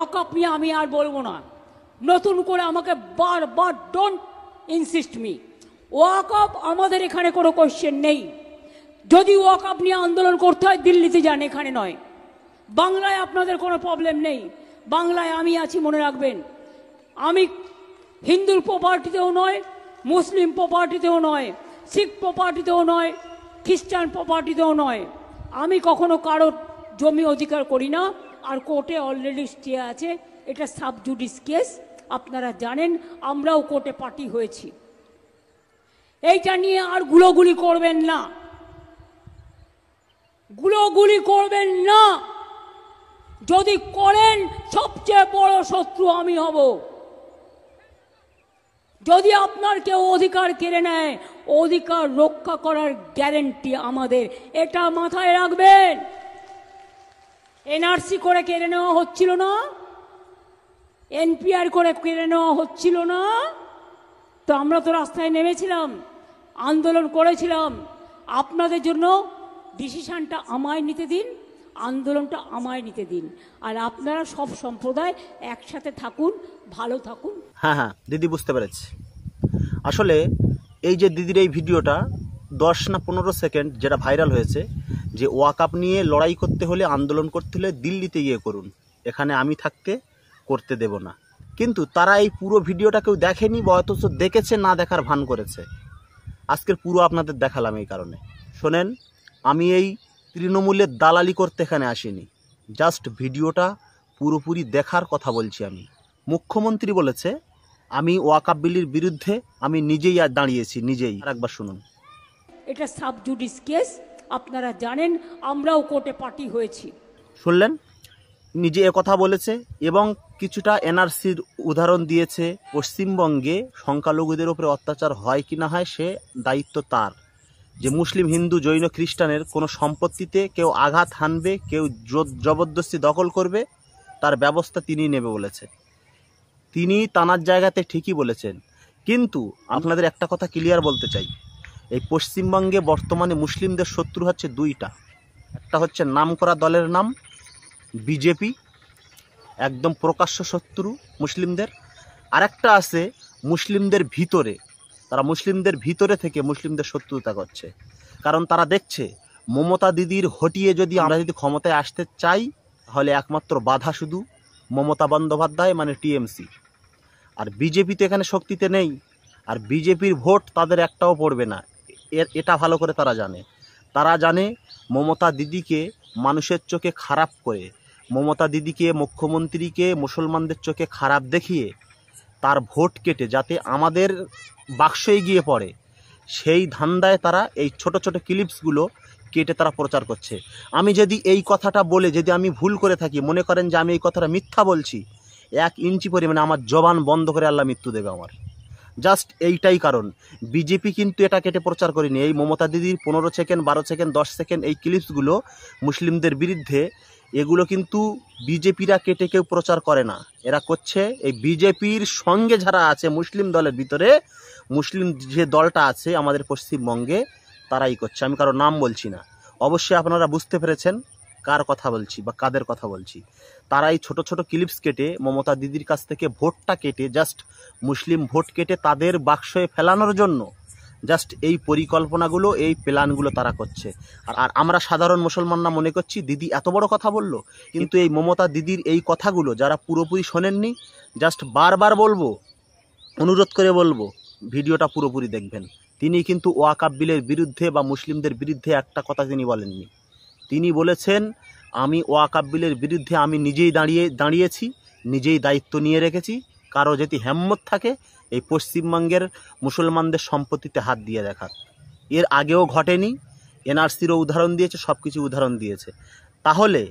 ওয়াকআপ নিয়ে আমি আর বলবো না, নতুন করে আমাকে বারবার ডোন্ট ইনসিস্ট মি। ওয়াকআপ আমাদের এখানে কোনো কোশ্চেন নেই। যদি ওয়াকআপ নিয়ে আন্দোলন করতে হয় দিল্লিতে যান, এখানে নয়। বাংলায় আপনাদের কোনো প্রবলেম নেই, বাংলায় আমি আছি, মনে রাখবেন। আমি হিন্দুর প্রপার্টিতেও নয়, মুসলিম প্রপার্টিতেও নয়, শিখ প্রপার্টিতেও নয়, খ্রিস্টান প্রপার্টিতেও নয়। আমি কখনো কারোর জমি অধিকার করি না। আর কোর্টে অলরেডি স্টে আছে, এটা সাবজুডিস কেস, আপনারা জানেন। আমরাও কোর্টে পার্টি হয়েছি। এইটা নিয়ে আর গুলোগুলি করবেন না, গুলোগুলি করবেন না। যদি করেন সবচেয়ে বড় শত্রু আমি হব। যদি আপনার কেউ অধিকার কেড়ে নেয়, অধিকার রক্ষা করার গ্যারেন্টি আমাদের, এটা মাথায় রাখবেন। এনআরসি করে কেড়ে নেওয়া হচ্ছিল না, এনপিআর করে কেড়ে নেওয়া হচ্ছিল না, তো আমরা তো রাস্তায় নেমেছিলাম, আন্দোলন করেছিলাম। আপনাদের জন্য ডিসিশনটা আমায় নিতে দিন, আন্দোলনটা আমায় নিতে দিন। আর আপনারা সব সম্প্রদায় একসাথে থাকুন, ভালো থাকুন। হ্যাঁ হ্যাঁ দিদি, বুঝতে পেরেছি। আসলে এই যে দিদির এই ভিডিওটা 10 না 15 সেকেন্ড যেটা ভাইরাল হয়েছে, যে ওয়াকআপ নিয়ে লড়াই করতে হলে, আন্দোলন করতে হলে দিল্লিতে গিয়ে করুন, এখানে আমি থাকতে করতে দেব না। কিন্তু তারা এই পুরো ভিডিওটা কেউ দেখেনি বা অথচ দেখেছে, না দেখার ভান করেছে। আজকের পুরো আপনাদের দেখালাম এই কারণে। শোনেন, আমি এই তৃণমূলের দালালি করতে এখানে আসিনি, জাস্ট ভিডিওটা পুরোপুরি দেখার কথা বলছি আমি। মুখ্যমন্ত্রী বলেছে আমি ওয়াকআপ বিলের বিরুদ্ধে আমি নিজেই দাঁড়িয়েছি, নিজেই। আর একবার শুনুন। এটা সাবজুডিস কেস, আপনারা জানেন, আমরাও কোর্টে পার্টি হয়েছি। শুনলেন, নিজে কথা বলেছে এবং কিছুটা এনআরসির উদাহরণ দিয়েছে। পশ্চিমবঙ্গে সংখ্যালঘুদের উপরে অত্যাচার হয় কি না হয় সে দায়িত্ব তার। যে মুসলিম, হিন্দু, জৈন, খ্রিস্টানের কোনো সম্পত্তিতে কেউ আঘাত হানবে, কেউ জবরদস্তি দখল করবে, তার ব্যবস্থা তিনি নেবে বলেছে। তিনি তানার জায়গাতে ঠিকই বলেছেন। কিন্তু আপনাদের একটা কথা ক্লিয়ার বলতে চাই, এই পশ্চিমবঙ্গে বর্তমানে মুসলিমদের শত্রু হচ্ছে দুইটা। একটা হচ্ছে নামকরা দলের নাম বিজেপি, একদম প্রকাশ্য শত্রু মুসলিমদের। আরেকটা আছে মুসলিমদের ভিতরে, তারা মুসলিমদের ভিতরে থেকে মুসলিমদের শত্রুতা করছে। কারণ তারা দেখছে মমতা দিদির হটিয়ে যদি আমরা যদি ক্ষমতায় আসতে চাই, তাহলে একমাত্র বাধা শুধু মমতা বন্দ্যোপাধ্যায় মানে টিএমসি। আর বিজেপি তো এখানে শক্তিতে নেই, আর বিজেপির ভোট তাদের একটাও পড়বে না, এটা ভালো করে তারা জানে। তারা জানে মমতা দিদিকে মানুষের চোখে খারাপ করে, মমতা দিদিকে, মুখ্যমন্ত্রীকে মুসলমানদের চোখে খারাপ দেখিয়ে তার ভোট কেটে যাতে আমাদের বাক্সে গিয়ে পড়ে, সেই ধান্দায় তারা এই ছোট ছোট ক্লিপসগুলো কেটে তারা প্রচার করছে। আমি যদি এই কথাটা বলে যদি আমি ভুল করে থাকি, মনে করেন যে আমি এই কথাটা মিথ্যা বলছি, 1 ইঞ্চি পরিমাণে আমার জবান বন্ধ করে আল্লাহ মৃত্যু দেবে আমার। জাস্ট এইটাই কারণ। বিজেপি কিন্তু এটা কেটে প্রচার করেনি। এই মমতা দিদির 15 সেকেন্ড, 12 সেকেন্ড, 10 সেকেন্ড এই ক্লিপসগুলো মুসলিমদের বিরুদ্ধে, এগুলো কিন্তু বিজেপিরা কেটে কেউ প্রচার করে না। এরা করছে এই বিজেপির সঙ্গে যারা আছে মুসলিম দলের ভিতরে, মুসলিম যে দলটা আছে আমাদের পশ্চিমবঙ্গে, তারাই করছে। আমি কারো নাম বলছি না, অবশ্যই আপনারা বুঝতে পেরেছেন কার কথা বলছি বা কাদের কথা বলছি। তারাই ছোট ছোট ক্লিপস কেটে মমতা দিদির কাছ থেকে ভোটটা কেটে, জাস্ট মুসলিম ভোট কেটে তাদের বাক্সে ফেলানোর জন্য জাস্ট এই পরিকল্পনাগুলো, এই প্ল্যানগুলো তারা করছে। আর আমরা সাধারণ মুসলমানরা মনে করছি দিদি এত বড় কথা বললো, কিন্তু এই মমতা দিদির এই কথাগুলো যারা পুরোপুরি শোনেননি, জাস্ট বারবার বলবো, অনুরোধ করে বলবো, ভিডিওটা পুরোপুরি দেখবেন। তিনি কিন্তু ওয়াকআপ বিলের বিরুদ্ধে বা মুসলিমদের বিরুদ্ধে একটা কথা তিনি বলেননি। তিনি বলেছেন আমি ওয়াকআপ বিলের বিরুদ্ধে আমি নিজেই দাঁড়িয়েছি, নিজেই দায়িত্ব নিয়ে রেখেছি। কারো যদি হিম্মত থাকে এই পশ্চিমবঙ্গের মুসলমানদের সম্পত্তিতে হাত দিয়ে দেখাক। এর আগেও ঘটেনি, এনআরসিরও উদাহরণ দিয়েছে, সব কিছু উদাহরণ দিয়েছে। তাহলে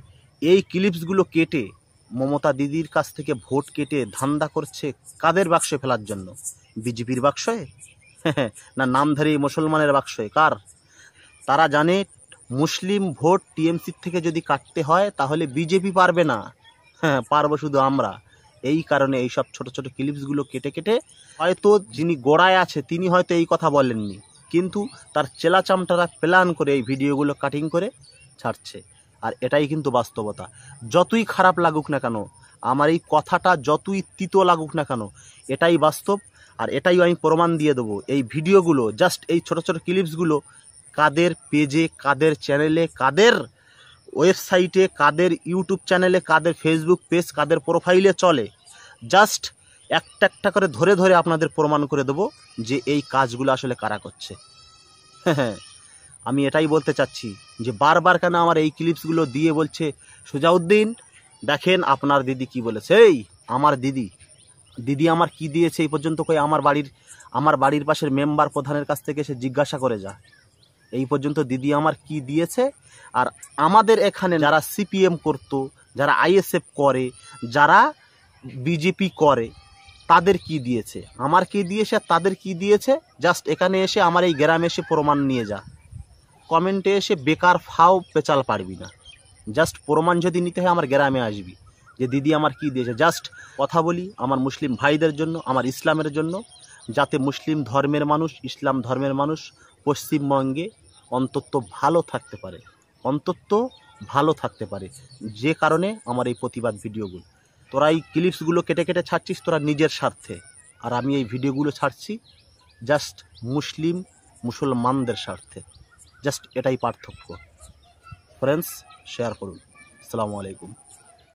এই ক্লিপসগুলো কেটে মমতা দিদির কাছ থেকে ভোট কেটে ধান্দা করছে কাদের বাক্সে ফেলার জন্য? বিজেপির বাক্সে না নামধারী মুসলমানের বাক্সে? কার? তারা জানে মুসলিম ভোট টিএমসির থেকে যদি কাটতে হয় তাহলে বিজেপি পারবে না, পারবো শুধু আমরা। এই কারণে এই সব ছোট ছোট ক্লিপসগুলো কেটে কেটে, হয়তো যিনি গোড়ায় আছে তিনি হয়তো এই কথা বলেননি, কিন্তু তার চেলা চামটারা প্ল্যান করে এই ভিডিওগুলো কাটিং করে ছাড়ছে। আর এটাই কিন্তু বাস্তবতা। যতই খারাপ লাগুক না কেন, আমার এই কথাটা যতই তিতো লাগুক না কেন, এটাই বাস্তব। আর এটাই আমি প্রমাণ দিয়ে দেবো। এই ভিডিওগুলো, জাস্ট এই ছোট ছোট ক্লিপসগুলো কাদের পেজে, কাদের চ্যানেলে, কাদের ওয়েবসাইটে, কাদের ইউটিউব চ্যানেলে, কাদের ফেসবুক পেজ, কাদের প্রোফাইলে চলে, জাস্ট একটা একটা করে ধরে ধরে আপনাদের প্রমাণ করে দেবো যে এই কাজগুলো আসলে কারা করছে। হ্যাঁ, আমি এটাই বলতে চাচ্ছি যে বারবার কেন আমার এই ক্লিপসগুলো দিয়ে বলছে সুজাউদ্দিন দেখেন আপনার দিদি কি বলেছে। এই আমার দিদি আমার কি দিয়েছে এই পর্যন্ত কই আমার বাড়ির পাশের মেম্বার প্রধানের কাছ থেকে সে জিজ্ঞাসা করে যা, এই পর্যন্ত দিদি আমার কি দিয়েছে। আর আমাদের এখানে যারা সিপিএম করতো, যারা আইএসএফ করে, যারা বিজেপি করে, তাদের কি দিয়েছে, আমার কি দিয়েছে, আর তাদের কি দিয়েছে, জাস্ট এখানে এসে আমার এই গ্রামে এসে প্রমাণ নিয়ে যা। কমেন্টে এসে বেকার ফাও পেঁচাল পারবি না। জাস্ট প্রমাণ যদি নিতে হয় আমার গ্রামে আসবি যে দিদি আমার কি দিয়েছে। জাস্ট কথা বলি আমার মুসলিম ভাইদের জন্য, আমার ইসলামের জন্য, যাতে মুসলিম ধর্মের মানুষ, ইসলাম ধর্মের মানুষ পশ্চিমবঙ্গে অন্তত ভালো থাকতে পারে, যে কারণে আমার এই প্রতিবাদ ভিডিওগুলো। তোরা এই ক্লিপসগুলো কেটে কেটে ছাড়ছিস তোরা নিজের স্বার্থে, আর আমি এই ভিডিওগুলো ছাড়ছি জাস্ট মুসলমানদের স্বার্থে। জাস্ট এটাই পার্থক্য। ফ্রেন্ডস, শেয়ার করুন। আসসালামু আলাইকুম।